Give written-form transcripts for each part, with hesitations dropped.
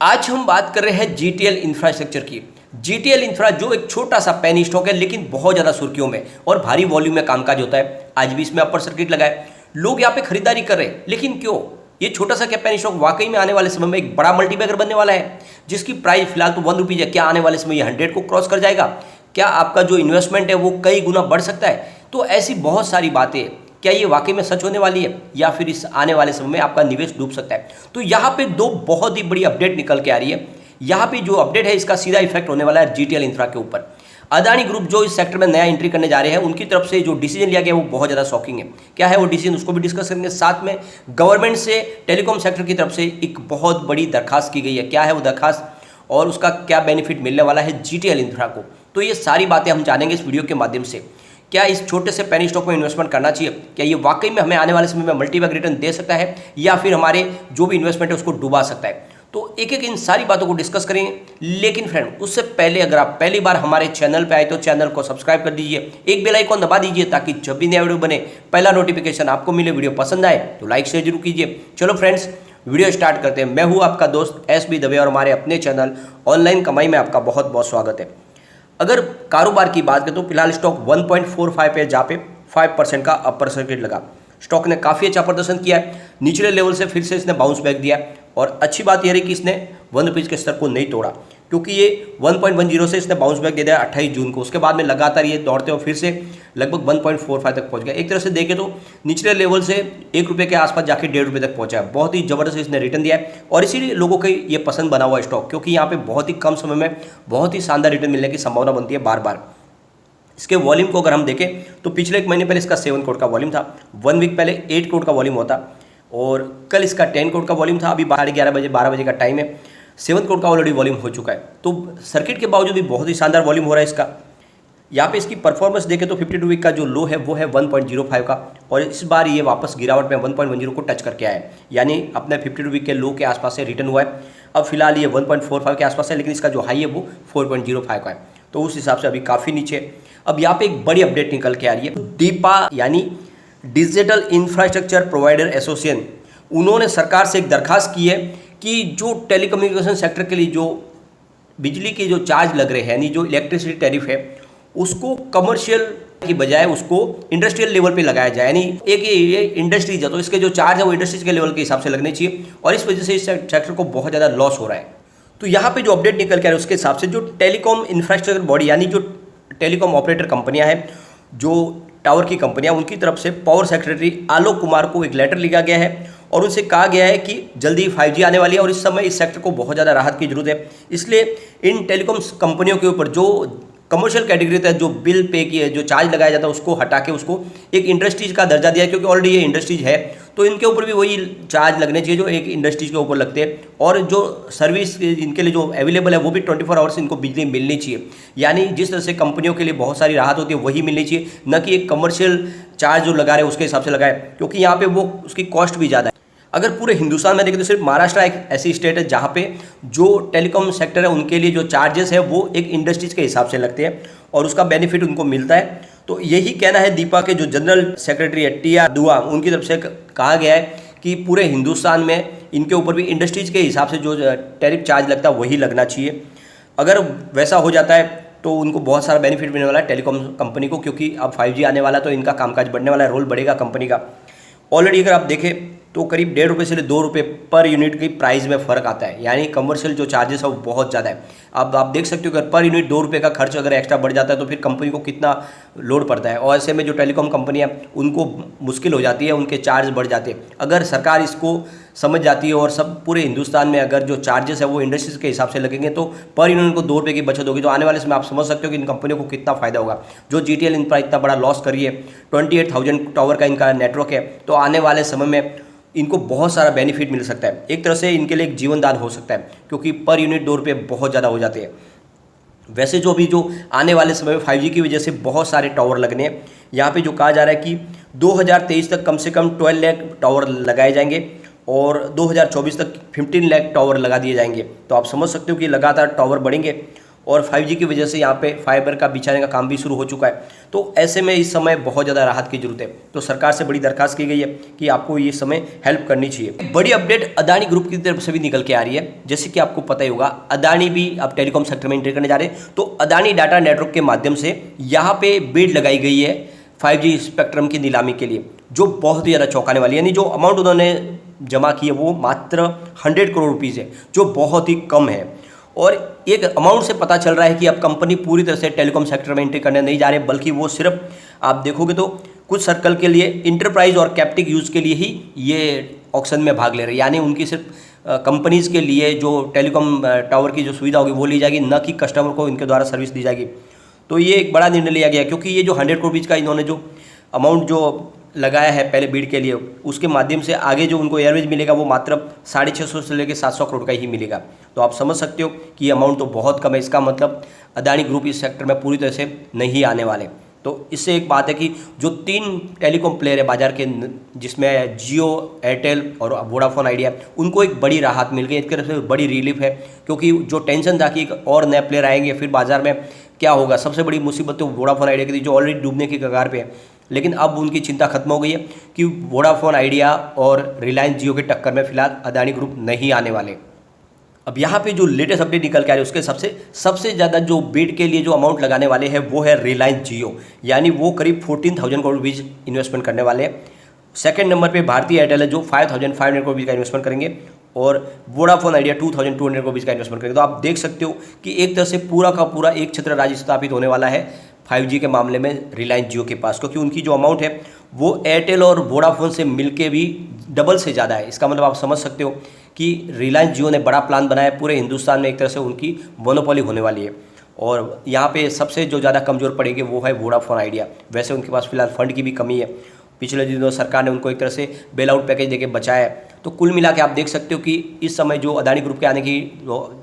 आज हम बात कर रहे हैं जीटीएल इंफ्रास्ट्रक्चर की। जीटीएल इंफ्रा जो एक छोटा सा पेनी स्टॉक है लेकिन बहुत ज़्यादा सुर्खियों में और भारी वॉल्यूम में कामकाज होता है। आज भी इसमें अपर सर्किट लगा है, लोग यहाँ पे खरीदारी कर रहे हैं, लेकिन क्यों? ये छोटा सा क्या पेनी स्टॉक वाकई में आने वाले समय में एक बड़ा मल्टीबैगर बनने वाला है, जिसकी प्राइस फिलहाल तो ₹1 है। क्या आने वाले समय ये 100 को क्रॉस कर जाएगा? क्या आपका जो इन्वेस्टमेंट है वो कई गुना बढ़ सकता है? तो ऐसी बहुत सारी बातें, क्या ये वाकई में सच होने वाली है या फिर इस आने वाले समय में आपका निवेश डूब सकता है? तो यहाँ पे दो बहुत ही बड़ी अपडेट निकल के आ रही है। यहाँ पे जो अपडेट है इसका सीधा इफेक्ट होने वाला है जीटीएल इंफ्रा के ऊपर। अदानी ग्रुप जो इस सेक्टर में नया एंट्री करने जा रहे हैं, उनकी तरफ से जो डिसीजन लिया गया वो बहुत ज़्यादा शॉकिंग है। क्या है वो डिसीजन, उसको भी डिस्कस करेंगे। साथ में गवर्नमेंट से टेलीकॉम सेक्टर की तरफ से एक बहुत बड़ी दरखास्त की गई है। क्या है वो दरखास्त और उसका क्या बेनिफिट मिलने वाला है जीटीएल इंफ्रा को? तो ये सारी बातें हम जानेंगे इस वीडियो के माध्यम से। क्या इस छोटे से पेनी स्टॉक में इन्वेस्टमेंट करना चाहिए? क्या ये वाकई में हमें आने वाले समय में मल्टीबैग रिटर्न दे सकता है या फिर हमारे जो भी इन्वेस्टमेंट है उसको डुबा सकता है? तो एक एक इन सारी बातों को डिस्कस करेंगे। लेकिन फ्रेंड, उससे पहले अगर आप पहली बार हमारे चैनल पे आए तो चैनल को सब्सक्राइब कर दीजिए, एक बेल आइकॉन दबा दीजिए ताकि जब भी नया वीडियो बने पहला नोटिफिकेशन आपको मिले। वीडियो पसंद आए तो लाइक शेयर जरूर कीजिए। चलो फ्रेंड्स, वीडियो स्टार्ट करते हैं। मैं हूँ आपका दोस्त SB दवे और हमारे अपने चैनल ऑनलाइन कमाई में आपका बहुत बहुत स्वागत है। अगर कारोबार की बात करें तो फिलहाल स्टॉक 1.45 पे जहाँ पे 5% का अपर सर्किट लगा। स्टॉक ने काफ़ी अच्छा प्रदर्शन किया है, निचले लेवल से फिर से इसने बाउंस बैक दिया और अच्छी बात यह रही कि इसने ₹1 के स्तर को नहीं तोड़ा, क्योंकि ये 1.10 से इसने बाउंस बैक दे दिया 28 जून को। उसके बाद में लगातार ये दौड़ते हुए फिर से लगभग 1.45 तक पहुंच गया। एक तरह से देखें तो निचले लेवल से ₹1 के आसपास जाके ₹1.5 तक पहुंचा है। बहुत ही ज़बरदस्त इसने रिटर्न दिया है और इसीलिए लोगों को ये पसंद बना हुआ स्टॉक, क्योंकि यहाँ पे बहुत ही कम समय में बहुत ही शानदार रिटर्न मिलने की संभावना बनती है बार बार। इसके वॉल्यूम को अगर हम देखें तो पिछले एक महीने पहले इसका 7 करोड़ का वॉल्यूम था, 1 वीक पहले 8 करोड़ का वॉल्यूम होता और कल इसका 10 करोड़ का वॉल्यूम था। अभी 12:30 बजे का टाइम है, 7 करोड़ का ऑलरेडी वॉल्यूम हो चुका है। तो सर्किट के बावजूद भी बहुत ही शानदार वॉल्यूम हो रहा है इसका। यहाँ पे इसकी परफॉर्मेंस देखें तो 52 वीक का जो लो है वो है 1.05 का और इस बार ये वापस गिरावट में 1.10 को टच करके आया है, यानी अपने 52 वीक के लो के आसपास से रिटर्न हुआ है। अब फिलहाल ये 1.45 के आसपास है, लेकिन इसका जो हाई है वो 4.05 का है, तो उस हिसाब से अभी काफ़ी नीचे। अब यहाँ पे एक बड़ी अपडेट निकल के आ रही है। दीपा यानी डिजिटल इंफ्रास्ट्रक्चर प्रोवाइडर एसोसिएशन, उन्होंने सरकार से एक दरखास्त की है कि जो टेलीकम्युनिकेशन सेक्टर के लिए जो बिजली के जो चार्ज लग रहे हैं, यानी जो इलेक्ट्रिसिटी टैरिफ है, उसको कमर्शियल की बजाय उसको इंडस्ट्रियल लेवल पे लगाया जाए। यानी एक ये इंडस्ट्रीज है तो इसके जो चार्ज है वो इंडस्ट्रीज के लेवल के हिसाब से लगने चाहिए और इस वजह से इस सेक्टर को बहुत ज़्यादा लॉस हो रहा है। तो यहाँ पे जो अपडेट निकल के आ रहा है उसके हिसाब से जो टेलीकॉम इंफ्रास्ट्रक्चर बॉडी यानी जो टेलीकॉम ऑपरेटर कंपनियां हैं, जो टावर की कंपनियां, उनकी तरफ से पावर सेक्रेटरी आलोक कुमार को एक लेटर लिखा गया है और उनसे कहा गया है कि जल्दी 5G आने वाली है और इस समय इस सेक्टर को बहुत ज़्यादा राहत की जरूरत है। इसलिए इन टेलीकॉम कंपनियों के ऊपर जो कमर्शियल कैटेगरी तक जो बिल पे की है, जो चार्ज लगाया जाता है, उसको हटा के उसको एक इंडस्ट्रीज का दर्जा दिया है, क्योंकि ऑलरेडी ये इंडस्ट्रीज है तो इनके ऊपर भी वही चार्ज लगने चाहिए जो एक इंडस्ट्रीज के ऊपर लगते हैं। और जो सर्विस इनके लिए जो अवेलेबल है वो भी 24 आवर्स इनको बिजली मिलनी चाहिए। यानी जिस तरह से कंपनियों के लिए बहुत सारी राहत होती है वही मिलनी चाहिए, न कि एक कमर्शियल चार्ज जो लगा रहे हैं उसके हिसाब से लगाए, क्योंकि यहाँ पे वो उसकी कॉस्ट भी ज़्यादा है। अगर पूरे हिंदुस्तान में देखें तो सिर्फ महाराष्ट्र एक ऐसी स्टेट है जहाँ पे जो टेलीकॉम सेक्टर है उनके लिए जो चार्जेस है वो एक इंडस्ट्रीज के हिसाब से लगते हैं और उसका बेनिफिट उनको मिलता है। तो यही कहना है दीपा के जो जनरल सेक्रेटरी है TR दुआ, उनकी तरफ से कहा गया है कि पूरे हिंदुस्तान में इनके ऊपर भी इंडस्ट्रीज के हिसाब से जो टैरिफ चार्ज लगता है वही लगना चाहिए। अगर वैसा हो जाता है तो उनको बहुत सारा बेनिफिट मिलने वाला है टेलीकॉम कंपनी को, क्योंकि अब 5G आने वाला तो इनका कामकाज बढ़ने वाला है, रोल बढ़ेगा कंपनी का। ऑलरेडी अगर आप देखें तो करीब ₹1.5 से ₹2 पर यूनिट की प्राइस में फ़र्क आता है, यानी कमर्शियल जो चार्जेस है वो बहुत ज़्यादा है। अब आप देख सकते हो कि पर यूनिट ₹2 का खर्च अगर एक्स्ट्रा बढ़ जाता है तो फिर कंपनी को कितना लोड पड़ता है और ऐसे में जो टेलीकॉम कंपनी है उनको मुश्किल हो जाती है, उनके चार्ज बढ़ जाते हैं। अगर सरकार इसको समझ जाती है और सब पूरे हिंदुस्तान में अगर जो चार्जेस है वो इंडस्ट्रीज के हिसाब से लगेंगे तो पर यूनिट को ₹2 की बचत होगी, तो आने वाले समय आप समझ सकते हो कि इन कंपनियों को कितना फायदा होगा। जो जीटीएल इंफ्रा इतना बड़ा लॉस कर रही है, 28,000 टावर का इनका नेटवर्क है, तो आने वाले समय में इनको बहुत सारा बेनिफिट मिल सकता है। एक तरह से इनके लिए एक जीवन दान हो सकता है, क्योंकि पर यूनिट ₹2 बहुत ज़्यादा हो जाते हैं। वैसे जो आने वाले समय में 5G की वजह से बहुत सारे टावर लगने हैं। यहाँ पे जो कहा जा रहा है कि 2023 तक कम से कम 12 लाख टावर लगाए जाएंगे और 2024 तक 15 लाख टावर लगा दिए जाएंगे। तो आप समझ सकते हो कि लगातार टावर बढ़ेंगे और 5G की वजह से यहाँ पे फाइबर का बिछाने का काम भी शुरू हो चुका है। तो ऐसे में इस समय बहुत ज़्यादा राहत की जरूरत है। तो सरकार से बड़ी दरखास्त की गई है कि आपको ये समय हेल्प करनी चाहिए। बड़ी अपडेट अदानी ग्रुप की तरफ से भी निकल के आ रही है। जैसे कि आपको पता ही होगा, अदानी भी अब टेलीकॉम सेक्टर में एंट्री करने जा रहे हैं। तो अदानी डाटा नेटवर्क के माध्यम से यहाँ पे बिड लगाई गई है 5G स्पेक्ट्रम की नीलामी के लिए, जो बहुत ही ज़्यादा चौंकाने वाली है। यानी जो अमाउंट उन्होंने जमा की है वो मात्र 100 करोड़ रुपीज़ है, जो बहुत ही कम है। और एक अमाउंट से पता चल रहा है कि अब कंपनी पूरी तरह से टेलीकॉम सेक्टर में एंट्री करने नहीं जा रहे, बल्कि वो सिर्फ आप देखोगे तो कुछ सर्कल के लिए, इंटरप्राइज और कैप्टिव यूज़ के लिए ही ये ऑक्शन में भाग ले रहे हैं। यानी उनकी सिर्फ कंपनीज़ के लिए जो टेलीकॉम टावर की जो सुविधा होगी वो ली जाएगी, न कि कस्टमर को इनके द्वारा सर्विस दी जाएगी। तो ये एक बड़ा निर्णय लिया गया, क्योंकि ये जो 100 करोड़ रुपीज़ का इन्होंने जो अमाउंट जो लगाया है पहले बीड के लिए, उसके माध्यम से आगे जो उनको एयरवेज मिलेगा वो मात्र 650 से लेकर 700 करोड़ का ही मिलेगा। तो आप समझ सकते हो कि ये अमाउंट तो बहुत कम है। इसका मतलब अदानी ग्रुप इस सेक्टर में पूरी तरह से नहीं आने वाले। तो इससे एक बात है कि जो 3 टेलीकॉम प्लेयर है बाजार के, जिसमें जियो, एयरटेल और वोडाफोन आइडिया, उनको एक बड़ी राहत मिल गई, एक तरफ से बड़ी रिलीफ है। क्योंकि जो टेंशन था कि और नए प्लेयर आएंगे फिर बाजार में क्या होगा, सबसे बड़ी मुसीबत तो वोडाफोन आइडिया की थी, जो ऑलरेडी डूबने की कगार पे है। लेकिन अब उनकी चिंता खत्म हो गई है कि वोडाफोन आइडिया और रिलायंस जियो के टक्कर में फिलहाल अदानी ग्रुप नहीं आने वाले। अब यहाँ पे जो लेटेस्ट अपडेट निकल के आ रही है, उसके सबसे ज़्यादा जो बिड के लिए जो अमाउंट लगाने वाले हैं वो है रिलायंस जियो। यानी वो करीब 14,000 करोड़ रुपीज़ इन्वेस्टमेंट करने वाले हैं। सेकंड नंबर पे भारतीय एयरटेल है, जो 5,500 करोड़ रुपीज़ का इन्वेस्टमेंट करेंगे, और वोडाफोन आइडिया 2,200 करोड़ रुपीज़ का इन्वेस्टमेंट करेंगे। तो आप देख सकते हो कि एक तरह से पूरा का पूरा एक छत्र राज्य स्थापित होने वाला है 5G के मामले में रिलायंस जियो के पास, क्योंकि उनकी जो अमाउंट है वो एयरटेल और वोडाफोन से मिलके भी डबल से ज़्यादा है। इसका मतलब आप समझ सकते हो कि रिलायंस जियो ने बड़ा प्लान बनाया, पूरे हिंदुस्तान में एक तरह से उनकी मोनोपोली होने वाली है। और यहाँ पे सबसे जो ज़्यादा कमज़ोर पड़ेगी वो है वोडाफोन आइडिया। वैसे उनके पास फिलहाल फंड की भी कमी है, पिछले दिनों सरकार ने उनको एक तरह से बेल आउट पैकेज देके बचाया है। तो कुल मिला के आप देख सकते हो कि इस समय जो अदानी ग्रुप के आने की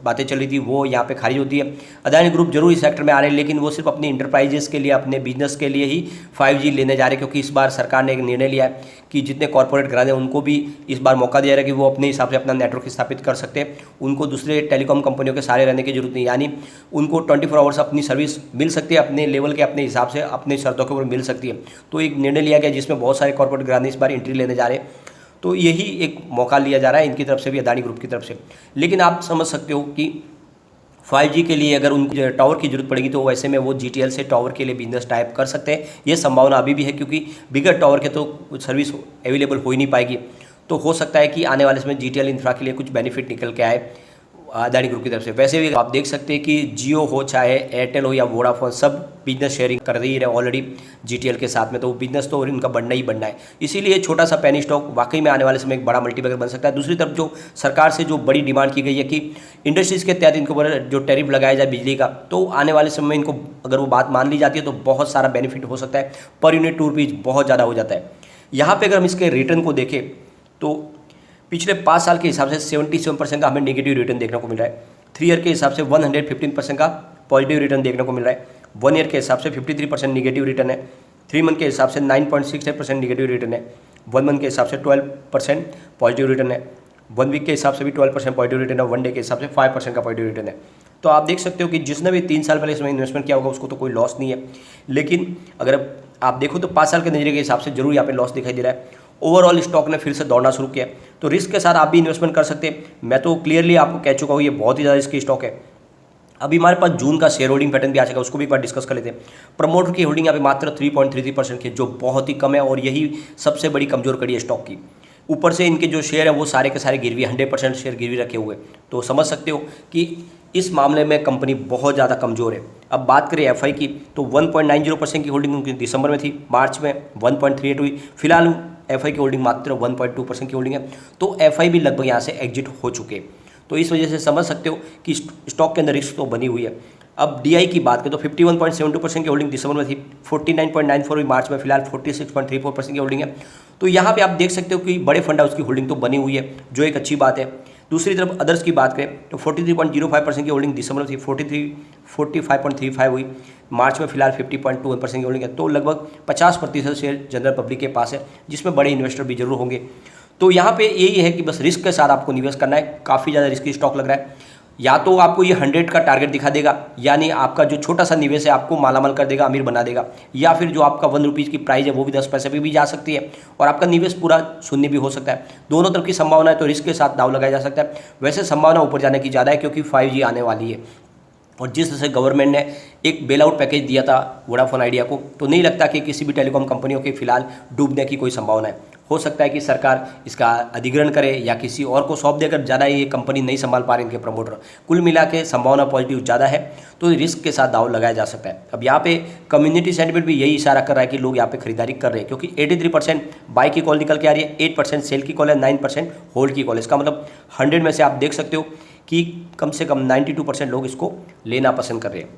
बातें चल रही थी वो यहाँ पे खारिज होती है। अदानी ग्रुप जरूर इस सेक्टर में आ रहे हैं, लेकिन वो सिर्फ अपनी इंटरप्राइजेस के लिए, अपने बिजनेस के लिए ही 5G लेने जा रहे हैं। क्योंकि इस बार सरकार ने एक निर्णय लिया है कि जितने कॉर्पोरेट घराने हैं उनको भी इस बार मौका दिया रहा है कि वो अपने हिसाब से अपना नेटवर्क स्थापित कर सकते हैं। उनको दूसरे टेलीकॉम कंपनियों के सारे रहने की जरूरत नहीं, यानी उनको 24 आवर्स अपनी सर्विस मिल सकती है, अपने लेवल के, अपने हिसाब से, अपनी शर्तों के ऊपर मिल सकती है। तो एक निर्णय लिया गया जिसमें बहुत सारे कॉर्पोरेट घराने इस बार एंट्री लेने जा रहे हैं। तो यही एक मौका लिया जा रहा है इनकी तरफ से भी, अदानी ग्रुप की तरफ से। लेकिन आप समझ सकते हो कि 5G के लिए अगर उनको टावर की जरूरत पड़ेगी तो वैसे में वो GTL से टावर के लिए बिजनेस टाइप कर सकते हैं। ये संभावना अभी भी है, क्योंकि बिगर टावर के तो सर्विस अवेलेबल हो ही नहीं पाएगी। तो हो सकता है कि आने वाले समय GTL इंफ्रा के लिए कुछ बेनिफिट निकल के आए अदानी ग्रुप की तरफ से। वैसे भी आप देख सकते हैं कि जियो हो, चाहे एयरटेल हो या वोडाफोन, सब बिजनेस शेयरिंग कर रही है ऑलरेडी GTL के साथ में। तो बिजनेस तो इनका बढ़ना ही बढ़ना है। इसीलिए छोटा सा पेनी स्टॉक वाकई में आने वाले समय एक बड़ा मल्टीबैगर बन सकता है। दूसरी तरफ जो सरकार से जो बड़ी डिमांड की गई है कि इंडस्ट्रीज़ के तहत इनके ऊपर जो टैरिफ लगाया जाए बिजली का, तो आने वाले समय में इनको अगर वो बात मान ली जाती है तो बहुत सारा बेनिफिट हो सकता है। पर यूनिट ₹2 बहुत ज़्यादा हो जाता है। यहाँ पर अगर हम इसके रिटर्न को देखें तो पिछले 5 साल के हिसाब से 77% का हमें नेगेटिव रिटर्न देखने को मिल रहा है। 3 ईयर के हिसाब से 115% का पॉजिटिव रिटर्न देखने को मिल रहा है। 1 ईयर के हिसाब से 53% नेगेटिव रिटर्न है। 3 मंथ के हिसाब से 9.68% नेगेटिव रिटर्न है। 1 मंथ के हिसाब से 12% पॉजिटिव रिटर्न है। 1 वीक के हिसाब से भी 12% पॉजिटिव रिटर्न है। 1 डे के हिसाब से 5% का पॉजिटिव रिटर्न है। तो आप देख सकते हो कि जिसने भी 3 साल पहले इसमें इन्वेस्टमेंट किया होगा उसको तो कोई लॉस नहीं है। लेकिन अगर आप देखो तो 5 साल के नजरिए के हिसाब से जरूर यहाँ पे लॉस दिखाई दे रहा है। ओवरऑल स्टॉक ने फिर से दौड़ना शुरू किया, तो रिस्क के साथ आप भी इन्वेस्टमेंट कर सकते हैं। मैं तो क्लियरली आपको कह चुका हूँ ये बहुत ही ज़्यादा रिस्की स्टॉक है। अभी हमारे पास जून का शेयर होल्डिंग पैटर्न भी आ जाएगा, उसको भी एक बार डिस्कस कर लेते हैं। प्रमोटर की होल्डिंग यहाँ पे मात्र 3.33% की, जो बहुत ही कम है और यही सबसे बड़ी कमजोर कड़ी है स्टॉक की। ऊपर से इनके जो शेयर है वो सारे के सारे गिरवी, 100% शेयर गिरवी रखे हुए। तो समझ सकते हो कि इस मामले में कंपनी बहुत ज़्यादा कमज़ोर है। अब बात करें एफआई की, तो 1.90% की होल्डिंग उनकी दिसंबर में थी, मार्च में 1.38 हुई। फिलहाल एफआई की होल्डिंग मात्र 1.2% की होल्डिंग है। तो एफआई भी लगभग यहाँ से एग्जिट हो चुके। तो इस वजह से समझ सकते हो कि स्टॉक के अंदर रिस्क तो बनी हुई है। अब डीआई की बात करें तो 51.72% की होल्डिंग दिसंबर में थी, 49.94 हुई मार्च में, फिलहाल 46.34% की होल्डिंग है। तो यहाँ पे आप देख सकते हो कि बड़े फंड हाउस की होल्डिंग तो बनी हुई है, जो एक अच्छी बात है। दूसरी तरफ अदर्स की बात करें तो 43.05% की होल्डिंग दिसंबर में थी, 45.35 हुई मार्च में, फिलहाल 50.21% की होल्डिंग है। तो लगभग 50% शेयर जनरल पब्लिक के पास है, जिसमें बड़े इन्वेस्टर भी जरूर होंगे। तो यहाँ पे यही है कि बस रिस्क के साथ आपको निवेश करना है। काफ़ी ज़्यादा रिस्की स्टॉक लग रहा है। या तो आपको ये 100 का टारगेट दिखा देगा, यानी आपका जो छोटा सा निवेश है आपको मालामाल कर देगा, अमीर बना देगा, या फिर जो आपका 1 रुपीज़ की प्राइस है वो भी 10 पैसे पे भी जा सकती है और आपका निवेश पूरा शून्य भी हो सकता है। दोनों तरफ की संभावना है, तो रिस्क के साथ दाव लगाया जा सकता है। वैसे संभावना ऊपर जाने की ज़्यादा है क्योंकि 5G आने वाली है और जिस तरह से गवर्नमेंट ने एक बेल आउट पैकेज दिया था वोडाफोन आइडिया को, तो नहीं लगता कि किसी भी टेलीकॉम कंपनियों के फिलहाल डूबने की कोई संभावना है। हो सकता है कि सरकार इसका अधिग्रहण करे या किसी और को सौंप देकर, ज़्यादा ये कंपनी नहीं संभाल पा रहे इनके प्रमोटर। कुल मिला के संभावना पॉजिटिव ज़्यादा है, तो रिस्क के साथ दाव लगाया जा सकता है। अब यहाँ पे कम्युनिटी सेंटिमेंट भी यही इशारा कर रहा है कि लोग यहाँ पे खरीदारी कर रहे हैं, क्योंकि 83% बाई की कॉल निकल के आ रही है, 8% सेल की कॉल है, 9% होल्ड की कॉल है। इसका मतलब 100 में से आप देख सकते हो कि कम से कम 92% लोग इसको लेना पसंद कर रहे हैं।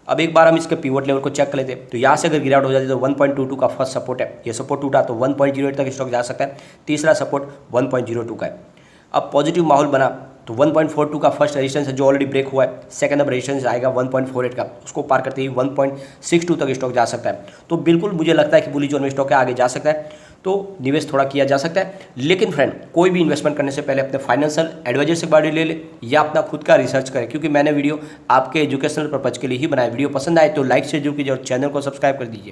अब एक बार हम इसके पिवट लेवल को चेक कर लेते हैं, तो यहाँ से अगर गिरावट हो जाती है तो 1.22 का फर्स्ट सपोर्ट है, ये सपोर्ट टूटा तो 1.08 तक स्टॉक जा सकता है। तीसरा सपोर्ट 1.02 का है। अब पॉजिटिव माहौल बना तो 1.42 का फर्स्ट रेजिस्टेंस है जो ऑलरेडी ब्रेक हुआ है, सेकंड अब रेजिस्टेंस आएगा 1.48 का, उसको पार करते ही 1.62 तक स्टॉक जा सकता है। तो बिल्कुल मुझे लगता है कि बुलिश जोन में स्टॉक है, आगे जा सकता है, तो निवेश थोड़ा किया जा सकता है। लेकिन फ्रेंड, कोई भी इन्वेस्टमेंट करने से पहले अपने फाइनेंशियल एडवाइजर से बाड़ी ले ले या अपना खुद का रिसर्च करें, क्योंकि मैंने वीडियो आपके एजुकेशनल पर्पज के लिए ही बनाया। वीडियो पसंद आए तो लाइक से जरूर कीजिए और चैनल को सब्सक्राइब कर दीजिए।